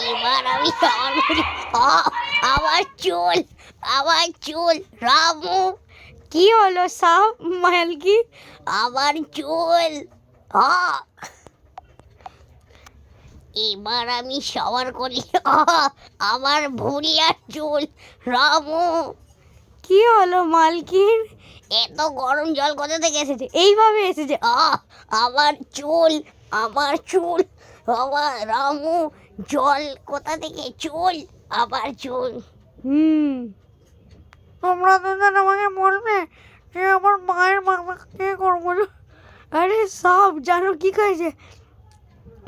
এবার আমি সবার বলি, আমার চুল, আমার চুল। রামু, কি হলো সাপ মালকি? আমার চুল। এবার আমি সবার করি, আমার ভুঁড়ি আর চুল। রামু, কি হলো মালকিন? এত গরম জল কোথা থেকে এসেছে? এইভাবে এসেছে। আমার চুল, আমার চুল। আমার রামু, জল কোথা থেকে? চুল, আমার চুল। তোমরা দুজন আমাকে বলবে যে আমার মায়ের মাথা কে করবো? আরে সাপ জানো কি করেছে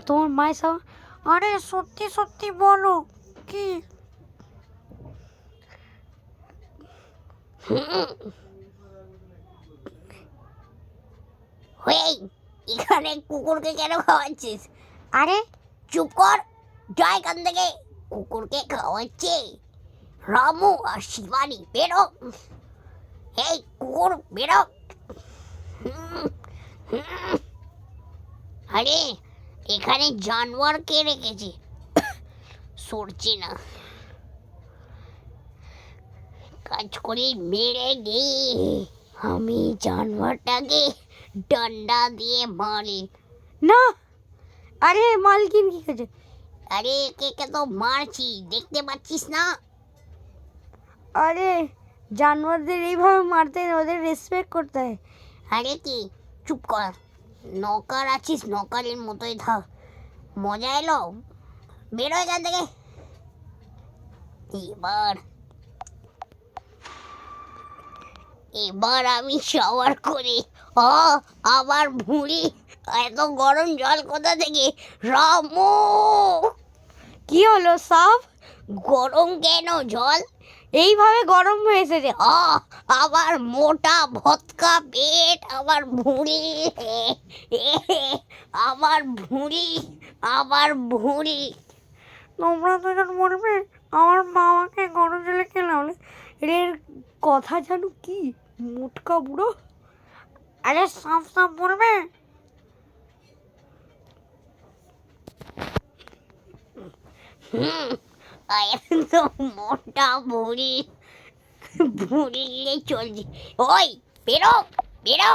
তোমার মায়ের সাপ? আরে সত্যি সত্যি বলো কি? এখানে কুকুরকে কেন খাওয়াচ্ছিস? আরে চুপ কর, যা এখান থেকে। কুকুরকে খাওয়াচ্ছে রামু আর শিবানী, বেরো। এই কুকুর বেরো। আরে এখানে জানোয়ার কে রেখেছে? সরছে না, কাজ করে মেরে গে। আমি জানোয়ারটাকে ডান্ডা দিয়ে মারি। না, আরে মালকিন কি করেছে? আরে কে তো মারছি, দেখতে পাচ্ছিস না? আরে জানোয়ারদের এইভাবে মারতে হয়, ওদের রেসপেক্ট করতে হয়। আরে কি, চুপ কর। নৌকার আছিস, নৌকারের মতোই থাক। মজা এলো, বেরো এখান থেকে। এবার আমি শাওয়ার করি। আমার ভুঁড়ি, এত গরম জল কোথা থেকে? রামু, কি হলো সাপ? গরম কেন জল? এইভাবে গরম হয়ে এসেছে। আমার মোটা ভৎকা পেট, আমার ভুঁড়ি, আমার ভুঁড়ি, আমার ভুঁড়ি। তোমরা দুজন বলবে আমার বাবাকে গরম জলে খেলাম। এর কথা জানো কি? মোটকা বুড়ো। আরে সাপ সাপ বলবে। তো মোটা ভুঁড়ি, ভুঁড়ি নিয়ে চলছে। ওই বেরো, বেরো।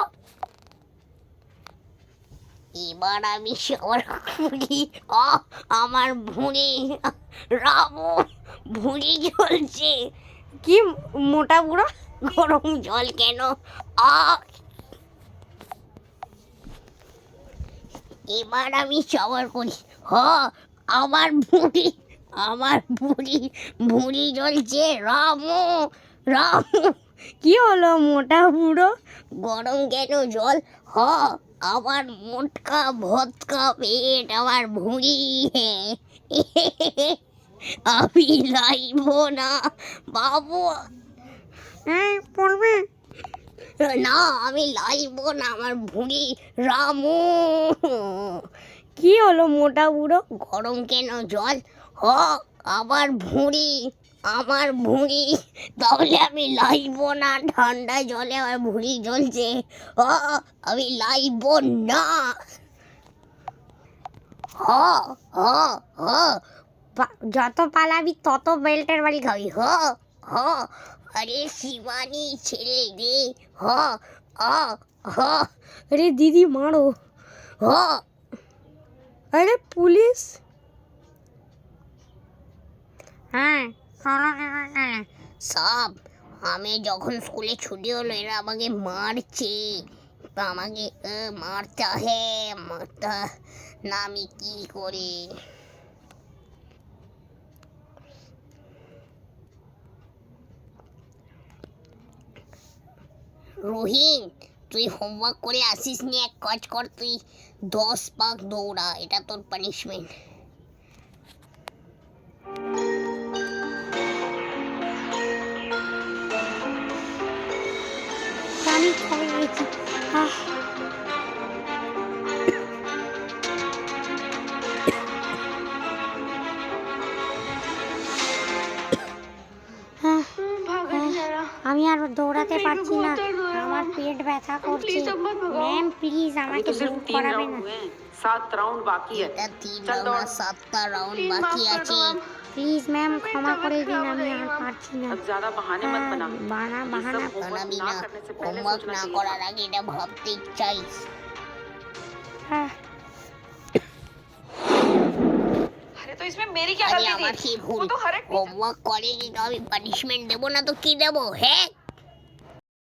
এবার আমি সবার করি। আমার ভুঁড়ি, রামু, ভুঁড়ি জ্বলছে। কি মোটা বুড়ো? গরম জল কেন? এবার আমি সবার করি। আমার ভুঁড়ি, আমার ভুঁড়ি, ভুঁড়ি জ্বলছে। রামু, রামু, কি হলো মোটা বুড়ো? গরম কেন জল? আমার মোটকা ভৎকা পেট, আমার ভুঁড়ি। আমি লাইব না বাবু। এই পড়বে না, আমি লাইব না, আমার ভুঁড়ি। রামু, কি হলো মোটা বুড়ো? গরম কেন জল? আমার ভুঁড়ি, আমার ভুঁড়ি। তাহলে আমি লাইব না, ঠান্ডা জলে আমার ভুঁড়ি জ্বলছে। আমি লাইব না। যত পালাবি তত বেল্টের বাড়ি খাবি। আরে শিবানী ছেড়ে দে। আরে দিদি মারো। আরে পুলিশ। হ্যাঁ সব, আমি যখন স্কুলে ছুটি হলো এরা আমাকে মারছে। আমাকে মারতা হে, মারতা না, আমি কি করি? রহিম, তুই হোমওয়ার্ক করে আসিস নি, এক কাজ কর, তুই 10 পাক দৌড়া, এটা তোর পানিশমেন্ট। পানি খাবে গেছি। আমি আর দৌড়াতে পারছি না, আমার পেট ব্যথা করছে ম্যাম প্লিজ अभी আমাকে तो सिर्फ বুক 3 করাবে राउंड না हुए हैं, 7 राउंड बाकी है। এটা 3 चल রাউন্ড दौड़। আর 7টা রাউন্ড বাকি আছে। প্লিজ ম্যাম ক্ষমা করে দিন আমি আর পারছি না अब ज्यादा बहाने मत बना। বাহানা ये सब होमवर्क বানাবি ना না, करने से पहले হোমওয়ার্ক सोचना না चाहिए করার था। আগে এটা ভাবতেই চাইস। হ্যাঁ, अरे तो इसमें मेरी क्या আরে गलती আমার थी? কি ভুল? वो तो हर एक হোমওয়ার্ক করেনি তো আমি পানিশমেন্ট দেবো না তো কি দেবো? হ্যাঁ